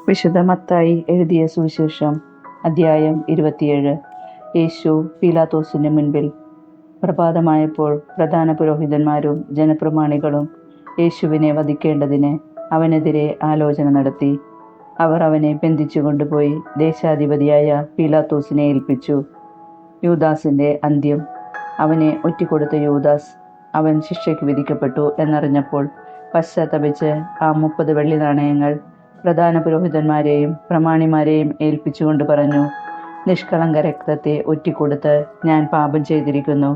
വിശുദ്ധ മത്തായി എഴുതിയ സുവിശേഷം അധ്യായം 27. യേശു പീലാത്തോസിന്റെ മുൻപിൽ. പ്രഭാതമായപ്പോൾ പ്രധാന പുരോഹിതന്മാരും ജനപ്രമാണികളും യേശുവിനെ വധിക്കേണ്ടതിന് അവനെതിരെ ആലോചന നടത്തി. അവർ അവനെ ബന്ധിച്ചു കൊണ്ടുപോയി ദേശാധിപതിയായ പീലാത്തോസിനെ ഏൽപ്പിച്ചു. യൂദാസിന്റെ അന്ത്യം. അവനെ ഒറ്റിക്കൊടുത്ത യൂദാസ് അവൻ ശിക്ഷയ്ക്ക് വിധിക്കപ്പെട്ടു എന്നറിഞ്ഞപ്പോൾ പശ്ചാത്തപിച്ച് ആ 30 വെള്ളി നാണയങ്ങൾ പ്രധാന പുരോഹിതന്മാരെയും പ്രമാണിമാരെയും ഏൽപ്പിച്ചുകൊണ്ട് പറഞ്ഞു, നിഷ്കളങ്ക രക്തത്തെ ഒറ്റിക്കൊടുത്ത് ഞാൻ പാപം ചെയ്തിരിക്കുന്നു.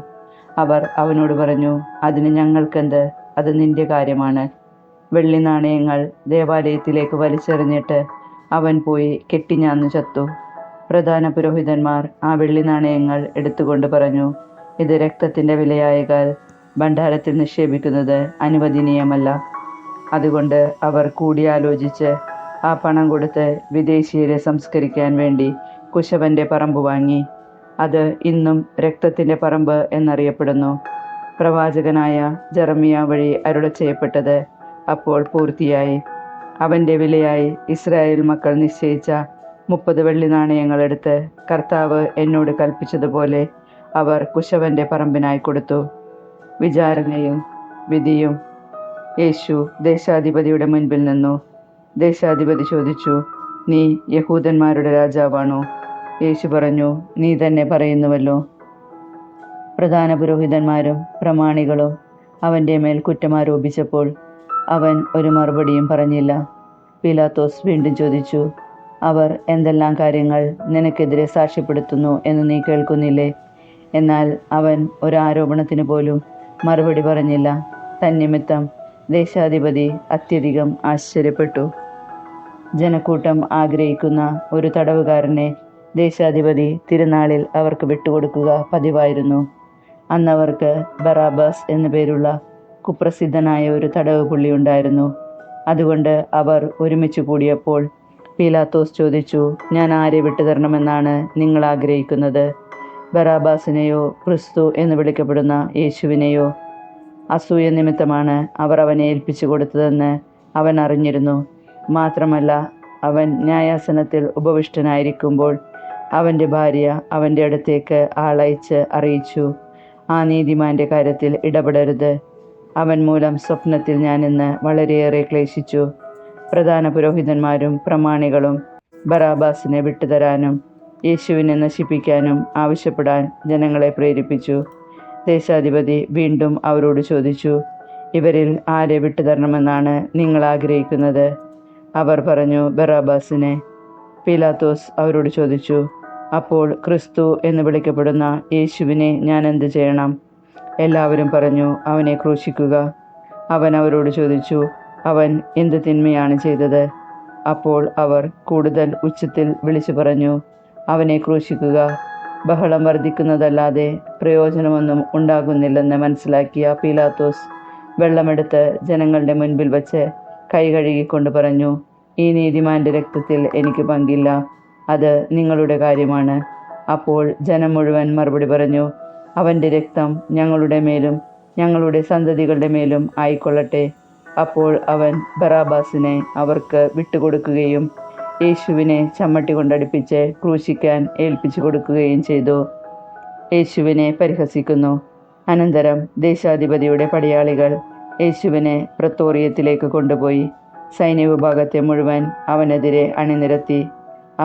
അവർ അവനോട് പറഞ്ഞു, അതിന് ഞങ്ങൾക്കെന്ത്? അത് നിന്റെ കാര്യമാണ്. വെള്ളി നാണയങ്ങൾ ദേവാലയത്തിലേക്ക് വലിച്ചെറിഞ്ഞിട്ട് അവൻ പോയി കെട്ടിഞ്ഞാന്നു ചത്തു. പ്രധാന പുരോഹിതന്മാർ ആ വെള്ളി നാണയങ്ങൾ എടുത്തുകൊണ്ട് പറഞ്ഞു, ഇത് രക്തത്തിൻ്റെ വിലയായകാൽ ഭണ്ഡാരത്തിൽ നിക്ഷേപിക്കുന്നത് അനുവദനീയമല്ല. അതുകൊണ്ട് അവർ കൂടിയാലോചിച്ച് ആ പണം കൊടുത്ത് വിദേശീയരെ സംസ്കരിക്കാൻ വേണ്ടി കുശവന്റെ പറമ്പ് വാങ്ങി. അത് ഇന്നും രക്തത്തിൻ്റെ പറമ്പ് എന്നറിയപ്പെടുന്നു. പ്രവാചകനായ ജെറമിയ വഴി അരുളി ചെയ്യപ്പെട്ടത് അപ്പോൾ പൂർത്തിയായി. അവൻ്റെ വിലയായി ഇസ്രായേൽ മക്കൾ നിശ്ചയിച്ച 30 വെള്ളി നാണയങ്ങൾ എടുത്ത് കർത്താവ് എന്നോട് കൽപ്പിച്ചതുപോലെ അവർ കുശവന്റെ പറമ്പിനായി കൊടുത്തു. വിചാരണയും വിധിയും. യേശു ദേശാധിപതിയുടെ മുൻപിൽ നിന്നു. ദേശാധിപതി ചോദിച്ചു, നീ യഹൂദന്മാരുടെ രാജാവാണോ? യേശു പറഞ്ഞു, നീ തന്നെ പറയുന്നുവല്ലോ. പ്രധാന പുരോഹിതന്മാരും പ്രമാണികളും അവൻ്റെ മേൽ കുറ്റമാരോപിച്ചപ്പോൾ അവൻ ഒരു മറുപടിയും പറഞ്ഞില്ല. പീലാത്തോസ് വീണ്ടും ചോദിച്ചു, അവർ എന്തെല്ലാം കാര്യങ്ങൾ നിനക്കെതിരെ സാക്ഷ്യപ്പെടുത്തുന്നു എന്ന് നീ കേൾക്കുന്നില്ലേ? എന്നാൽ അവൻ ഒരു ആരോപണത്തിന് പോലും മറുപടി പറഞ്ഞില്ല. തന്നിമിത്തം ദേശാധിപതി അത്യധികം ആശ്ചര്യപ്പെട്ടു. ജനക്കൂട്ടം ആഗ്രഹിക്കുന്ന ഒരു തടവുകാരനെ ദേശാധിപതി തിരുനാളിൽ അവർക്ക് വിട്ടുകൊടുക്കുക പതിവായിരുന്നു. അന്നവർക്ക് ബറാബാസ് എന്നു പേരുള്ള കുപ്രസിദ്ധനായ ഒരു തടവ് പുള്ളി ഉണ്ടായിരുന്നു. അതുകൊണ്ട് അവർ ഒരുമിച്ച് കൂടിയപ്പോൾ പീലാത്തോസ് ചോദിച്ചു, ഞാൻ ആരെ വിട്ടുതരണമെന്നാണ് നിങ്ങൾ ആഗ്രഹിക്കുന്നത്? ബറാബാസിനെയോ ക്രിസ്തു എന്ന് വിളിക്കപ്പെടുന്ന യേശുവിനെയോ? അസൂയ നിമിത്തമാണ് അവർ അവനെ ഏൽപ്പിച്ചു കൊടുത്തതെന്ന് അവൻ അറിഞ്ഞിരുന്നു. മാത്രമല്ല, അവൻ ന്യായാസനത്തിൽ ഉപവിഷ്ടനായിരിക്കുമ്പോൾ അവൻ്റെ ഭാര്യ അവൻ്റെ അടുത്തേക്ക് ആളയച്ച് അറിയിച്ചു, ആ നീതിമാൻ്റെ കാര്യത്തിൽ ഇടപെടരുത്. അവൻ മൂലം സ്വപ്നത്തിൽ ഞാൻ ഇന്ന് വളരെയേറെ ക്ലേശിച്ചു. പ്രധാന പുരോഹിതന്മാരും പ്രമാണികളും ബറാബാസിനെ വിട്ടുതരാനും യേശുവിനെ നശിപ്പിക്കാനും ആവശ്യപ്പെടാൻ ജനങ്ങളെ പ്രേരിപ്പിച്ചു. ദേശാധിപതി വീണ്ടും അവരോട് ചോദിച്ചു, ഇവരിൽ ആരെ വിട്ടുതരണമെന്നാണ് നിങ്ങൾ ആഗ്രഹിക്കുന്നത്? അവർ പറഞ്ഞു, ബറാബാസിനെ. പീലാത്തോസ് അവരോട് ചോദിച്ചു, അപ്പോൾ ക്രിസ്തു എന്ന് വിളിക്കപ്പെടുന്ന യേശുവിനെ ഞാൻ എന്ത് ചെയ്യണം? എല്ലാവരും പറഞ്ഞു, അവനെ ക്രൂശിക്കുക. അവൻ അവരോട് ചോദിച്ചു, അവൻ എന്ത് തിന്മയാണ് ചെയ്തത്? അപ്പോൾ അവർ കൂടുതൽ ഉച്ചത്തിൽ വിളിച്ചു പറഞ്ഞു, അവനെ ക്രൂശിക്കുക. ബഹളം വർദ്ധിക്കുന്നതല്ലാതെ പ്രയോജനമൊന്നും ഉണ്ടാകുന്നില്ലെന്ന് മനസ്സിലാക്കിയ പീലാത്തോസ് വെള്ളമെടുത്ത് ജനങ്ങളുടെ മുൻപിൽ വച്ച് കൈ കഴുകിക്കൊണ്ട് പറഞ്ഞു, ഈ നീതിമാന്റെ രക്തത്തിൽ എനിക്ക് പങ്കില്ല, അത് നിങ്ങളുടെ കാര്യമാണ്. അപ്പോൾ ജനം മുഴുവൻ മറുപടി പറഞ്ഞു, അവൻ്റെ രക്തം ഞങ്ങളുടെ മേലും ഞങ്ങളുടെ സന്തതികളുടെ മേലും ആയിക്കൊള്ളട്ടെ. അപ്പോൾ അവൻ ബറാബാസിനെ അവർക്ക് വിട്ടുകൊടുക്കുകയും യേശുവിനെ ചമ്മട്ടി കൊണ്ടടിപ്പിച്ച് ക്രൂശിക്കാൻ ഏൽപ്പിച്ചു കൊടുക്കുകയും ചെയ്തു. യേശുവിനെ പരിഹസിക്കുന്നു. അനന്തരം ദേശാധിപതിയുടെ പടയാളികൾ യേശുവിനെ പ്രത്തോറിയത്തിലേക്ക് കൊണ്ടുപോയി സൈന്യവിഭാഗത്തെ മുഴുവൻ അവനെതിരെ അണിനിരത്തി.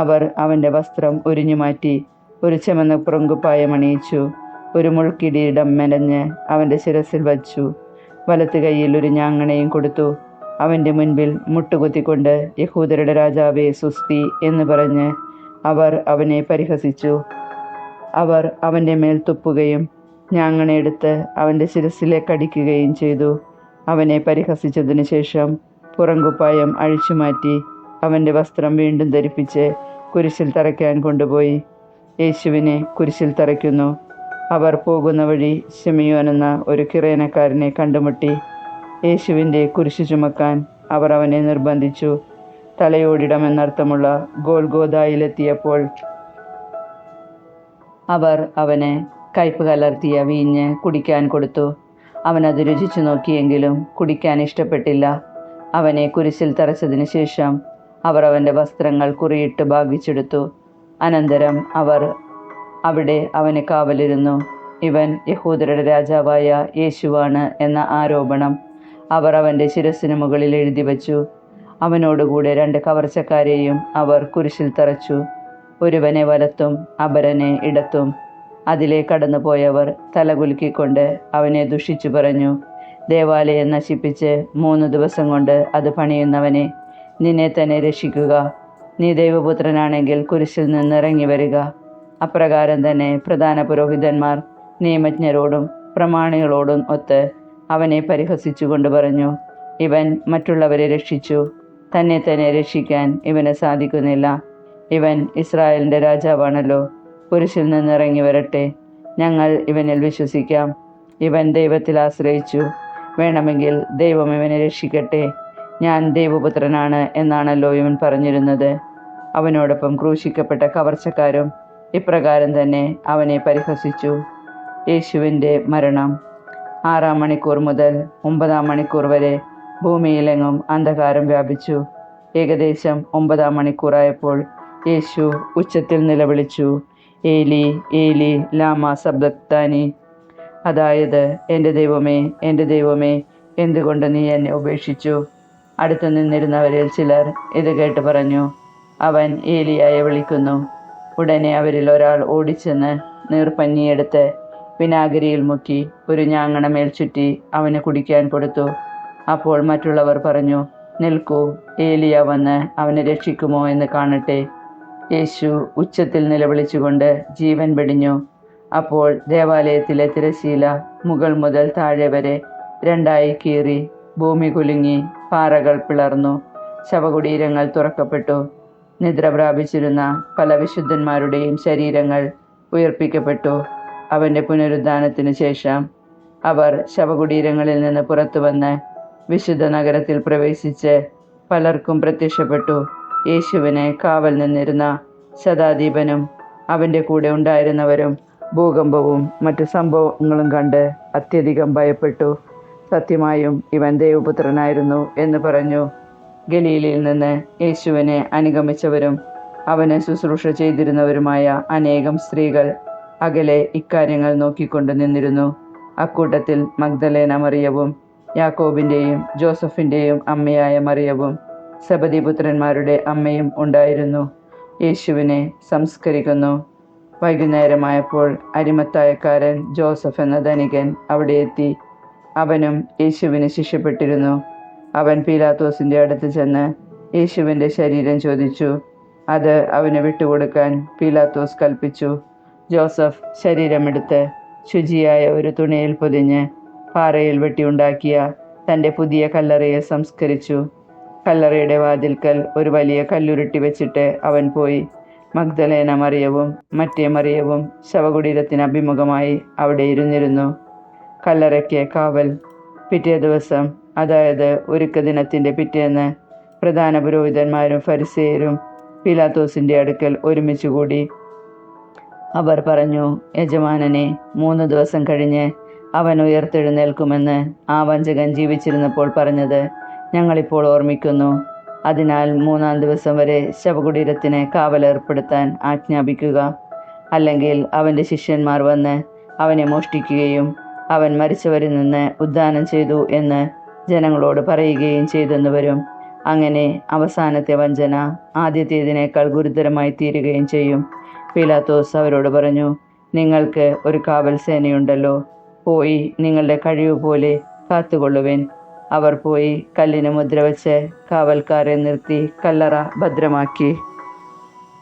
അവർ അവൻ്റെ വസ്ത്രം ഉരിഞ്ഞുമാറ്റി ഒരു ചുമന്ന പുറങ്കുപ്പായം അണിയിച്ചു. ഒരു മുൾക്കിരീടം മെനഞ്ഞ് അവൻ്റെ ശിരസിൽ വച്ചു. വലത്ത് കൈയിൽ ഒരു ഞാങ്ങണയും കൊടുത്തു. അവൻ്റെ മുൻപിൽ മുട്ടുകുത്തിക്കൊണ്ട്, യഹൂദരുടെ രാജാവേ സുസ്തി എന്ന് പറഞ്ഞ് അവർ അവനെ പരിഹസിച്ചു. അവർ അവൻ്റെ മേൽ തുപ്പുകയും ഞാങ്ങണയെടുത്ത് അവൻ്റെ ശിരസിലേക്ക് അടിക്കുകയും ചെയ്തു. അവനെ പരിഹസിച്ചതിനു ശേഷം പുറങ്കുപ്പായം അഴിച്ചുമാറ്റി അവൻ്റെ വസ്ത്രം വീണ്ടും ധരിപ്പിച്ച് കുരിശിൽ തറയ്ക്കാൻ കൊണ്ടുപോയി. യേശുവിനെ കുരിശിൽ തറയ്ക്കുന്നു. അവർ പോകുന്ന വഴി ശിമിയോൻ എന്ന ഒരു കിറേനക്കാരനെ കണ്ടുമുട്ടി. യേശുവിൻ്റെ കുരിശു ചുമക്കാൻ അവർ അവനെ നിർബന്ധിച്ചു. തലയോടിടം എന്നർത്ഥമുള്ള ഗോൽഗോഥായിലെത്തിയപ്പോൾ അവർ അവന് കയ്പ് കലർത്തിയ വീഞ്ഞ് കുടിക്കാൻ കൊടുത്തു. അവനത് രുചിച്ചു നോക്കിയെങ്കിലും കുടിക്കാൻ ഇഷ്ടപ്പെട്ടില്ല. അവനെ കുരിശിൽ തറച്ചതിന് ശേഷം അവർ അവൻ്റെ വസ്ത്രങ്ങൾ കുറിയിട്ട് ഭാഗിച്ചെടുത്തു. അനന്തരം അവർ അവിടെ അവന് കാവലിരുന്നു. ഇവൻ യഹൂദരുടെ രാജാവായ യേശുവാണ് എന്ന ആരോപണം അവർ അവൻ്റെ ശിരസ്സിന് മുകളിൽ എഴുതി വച്ചു. അവനോടുകൂടെ 2 കവർച്ചക്കാരെയും അവർ കുരിശിൽ തറച്ചു, ഒരുവനെ വലത്തും അപരനെ ഇടത്തും. അതിലെ കടന്നുപോയവർ തലകുലുക്കിക്കൊണ്ട് അവനെ ദുഷിച്ചു പറഞ്ഞു, ദേവാലയം നശിപ്പിച്ച് 3 ദിവസം കൊണ്ട് അത് പണിയുന്നവനെ, നിന്നെ തന്നെ രക്ഷിക്കുക. നീ ദൈവപുത്രനാണെങ്കിൽ കുരിശിൽ നിന്ന് ഇറങ്ങി വരിക. അപ്രകാരം തന്നെ പ്രധാന പുരോഹിതന്മാർ നിയമജ്ഞരോടും പ്രമാണികളോടും ഒത്ത് അവനെ പരിഹസിച്ചുകൊണ്ട് പറഞ്ഞു, ഇവൻ മറ്റുള്ളവരെ രക്ഷിച്ചു, തന്നെ തന്നെ രക്ഷിക്കാൻ ഇവന് സാധിക്കുന്നില്ല. ഇവൻ ഇസ്രായേലിൻ്റെ രാജാവാണല്ലോ. കുരിശിൽ നിന്ന് ഇറങ്ങി വരട്ടെ, ഞങ്ങൾ ഇവനിൽ വിശ്വസിക്കാം. ഇവൻ ദൈവത്തിൽ ആശ്രയിച്ചു, വേണമെങ്കിൽ ദൈവം ഇവനെ രക്ഷിക്കട്ടെ. ഞാൻ ദൈവപുത്രനാണ് എന്നാണല്ലോ ഇവൻ പറഞ്ഞിരുന്നത്. അവനോടൊപ്പം ക്രൂശിക്കപ്പെട്ട കവർച്ചക്കാരും ഇപ്രകാരം തന്നെ അവനെ പരിഹസിച്ചു. യേശുവിൻ്റെ മരണം. 6-ാം മണിക്കൂർ മുതൽ 9-ാം മണിക്കൂർ വരെ ഭൂമിയിലെങ്ങും അന്ധകാരം വ്യാപിച്ചു. ഏകദേശം 9-ാം മണിക്കൂറായപ്പോൾ യേശു ഉച്ചത്തിൽ നിലവിളിച്ചു, ഏലി ഏലി ലാമ സബക്താനി, അതായത് എൻ്റെ ദൈവമേ, എന്തുകൊണ്ട് നീ എന്നെ ഉപേക്ഷിച്ചു? അടുത്തു നിന്നിരുന്നവരിൽ ചിലർ ഇത് കേട്ട് പറഞ്ഞു, അവൻ ഏലിയായെ വിളിക്കുന്നു. ഉടനെ അവരിൽ ഒരാൾ ഓടിച്ചെന്ന് നീർപ്പഞ്ഞിയെടുത്ത് വിനാഗിരിയിൽ മുക്കി ഒരു ഞാങ്ങണമേൽ ചുറ്റി അവന് കുടിക്കാൻ കൊടുത്തു. അപ്പോൾ മറ്റുള്ളവർ പറഞ്ഞു, നിൽക്കൂ, ഏലിയ വന്ന് അവനെ രക്ഷിക്കുമോ എന്ന് കാണട്ടെ. യേശു ഉച്ചത്തിൽ നിലവിളിച്ചുകൊണ്ട് ജീവൻ വെടിഞ്ഞു. അപ്പോൾ ദേവാലയത്തിലെ തിരശ്ശീല മുകൾ മുതൽ താഴെ വരെ 2ആയി കീറി, ഭൂമി കുലുങ്ങി, പാറകൾ പിളർന്നു, ശവകുടീരങ്ങൾ തുറക്കപ്പെട്ടു. നിദ്ര പ്രാപിച്ചിരുന്ന പല വിശുദ്ധന്മാരുടെയും ശരീരങ്ങൾ ഉയർപ്പിക്കപ്പെട്ടു. അവൻ്റെ പുനരുദ്ധാനത്തിനു ശേഷം അവർ ശവകുടീരങ്ങളിൽ നിന്ന് പുറത്തു വന്ന് വിശുദ്ധ നഗരത്തിൽ പ്രവേശിച്ച് പലർക്കും പ്രത്യക്ഷപ്പെട്ടു. യേശുവിനെ കാവൽ നിന്നിരുന്ന ശതാധിപനും അവൻ്റെ കൂടെ ഉണ്ടായിരുന്നവരും ഭൂകമ്പവും മറ്റു സംഭവങ്ങളും കണ്ട് അത്യധികം ഭയപ്പെട്ടു. സത്യമായും ഇവൻ ദൈവപുത്രനായിരുന്നു എന്ന് പറഞ്ഞു. ഗലീലയിൽ നിന്ന് യേശുവിനെ അനുഗമിച്ചവരും അവന് ശുശ്രൂഷ ചെയ്തിരുന്നവരുമായ അനേകം സ്ത്രീകൾ അകലെ ഇക്കാര്യങ്ങൾ നോക്കിക്കൊണ്ട് നിന്നിരുന്നു. അക്കൂട്ടത്തിൽ മഗ്ദലേന മറിയവും യാക്കോബിൻ്റെയും ജോസഫിൻ്റെയും അമ്മയായ മറിയവും സെബദിപുത്രന്മാരുടെ അമ്മയും ഉണ്ടായിരുന്നു. യേശുവിനെ സംസ്കരിക്കുന്നു. വൈകുന്നേരമായപ്പോൾ അരിമത്തായക്കാരൻ ജോസഫ് എന്ന ധനികൻ അവിടെ എത്തി. അവനും യേശുവിന് ശിഷ്യപ്പെട്ടിരുന്നു. അവൻ പീലാത്തോസിൻ്റെ അടുത്ത് ചെന്ന് യേശുവിൻ്റെ ശരീരം ചോദിച്ചു. അത് അവന് വിട്ടുകൊടുക്കാൻ പീലാത്തോസ് കൽപ്പിച്ചു. ജോസഫ് ശരീരമെടുത്ത് ശുചിയായ ഒരു തുണിയിൽ പൊതിഞ്ഞ് പാറയിൽ വെട്ടിയുണ്ടാക്കിയ തൻ്റെ പുതിയ കല്ലറയിൽ സംസ്കരിച്ചു. കല്ലറയുടെ വാതിൽക്കൽ ഒരു വലിയ കല്ലുരുട്ടി വെച്ചിട്ട് അവൻ പോയി. മഗ്ദലേന മറിയവും മറ്റേ മറിയവും ശവകുടീരത്തിന് അഭിമുഖമായി അവിടെ ഇരുന്നിരുന്നു. കല്ലറയ്ക്ക് കാവൽ. പിറ്റേ ദിവസം, അതായത് ഒരുക്ക ദിനത്തിൻ്റെ പിറ്റേന്ന്, പ്രധാന പുരോഹിതന്മാരും ഫരിസേയരും പീലാത്തോസിൻ്റെ അടുക്കൽ ഒരുമിച്ച് കൂടി. അവർ പറഞ്ഞു, യജമാനനെ, 3 ദിവസം കഴിഞ്ഞ് അവൻ ഉയർത്തെഴുന്നേൽക്കുമെന്ന് ആ വഞ്ചകൻ ജീവിച്ചിരുന്നപ്പോൾ പറഞ്ഞത് ഞങ്ങളിപ്പോൾ ഓർമ്മിക്കുന്നു. അതിനാൽ 3-ാം ദിവസം വരെ ശവകുടീരത്തിന് കാവലേർപ്പെടുത്താൻ ആജ്ഞാപിക്കുക. അല്ലെങ്കിൽ അവൻ്റെ ശിഷ്യന്മാർ വന്ന് അവനെ മോഷ്ടിക്കുകയും അവൻ മരിച്ചവരിൽ നിന്ന് ഉദ്ധാനം ചെയ്തു എന്ന് ജനങ്ങളോട് പറയുകയും ചെയ്തെന്ന് വരും. അങ്ങനെ അവസാനത്തെ വഞ്ചന ആദ്യത്തേതിനേക്കാൾ ഗുരുതരമായി തീരുകയും ചെയ്യും. പീലാത്തോസ് അവരോട് പറഞ്ഞു, നിങ്ങൾക്ക് ഒരു കാവൽ സേനയുണ്ടല്ലോ, പോയി നിങ്ങളുടെ കഴിവ് പോലെ കാത്തുകൊള്ളുവിൻ. അവർ പോയി കല്ലിന് മുദ്ര വെച്ച് കാവൽക്കാരെ നിർത്തി കല്ലറ ഭദ്രമാക്കി.